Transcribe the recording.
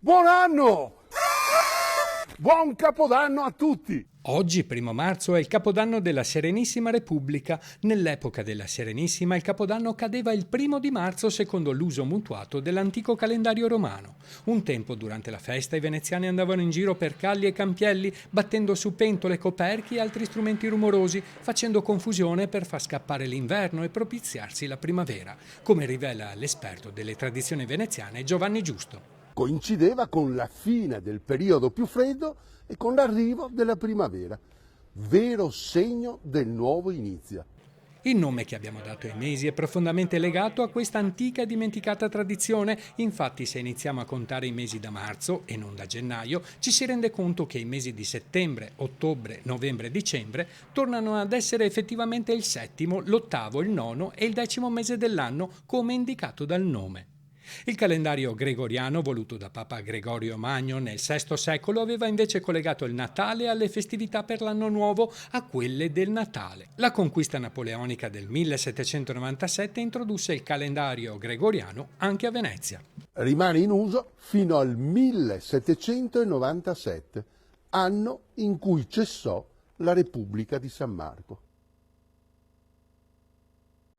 Buon anno! Buon Capodanno a tutti! Oggi, 1° marzo, è il Capodanno della Serenissima Repubblica. Nell'epoca della Serenissima il Capodanno cadeva il 1° marzo secondo l'uso mutuato dell'antico calendario romano. Un tempo, durante la festa, i veneziani andavano in giro per calli e campielli, battendo su pentole, coperchi e altri strumenti rumorosi, facendo confusione per far scappare l'inverno e propiziarsi la primavera, come rivela l'esperto delle tradizioni veneziane Giovanni Giusto. Coincideva con la fine del periodo più freddo e con l'arrivo della primavera, vero segno del nuovo inizio. Il nome che abbiamo dato ai mesi è profondamente legato a questa antica e dimenticata tradizione. Infatti, se iniziamo a contare i mesi da marzo e non da gennaio, ci si rende conto che i mesi di settembre, ottobre, novembre e dicembre tornano ad essere effettivamente il 7°, l'8°, il 9° e il 10° mese dell'anno, come indicato dal nome. Il calendario gregoriano, voluto da Papa Gregorio Magno nel VI secolo, aveva invece collegato il Natale alle festività per l'anno nuovo, a quelle del Natale. La conquista napoleonica del 1797 introdusse il calendario gregoriano anche a Venezia. Rimane in uso fino al 1797, anno in cui cessò la Repubblica di San Marco.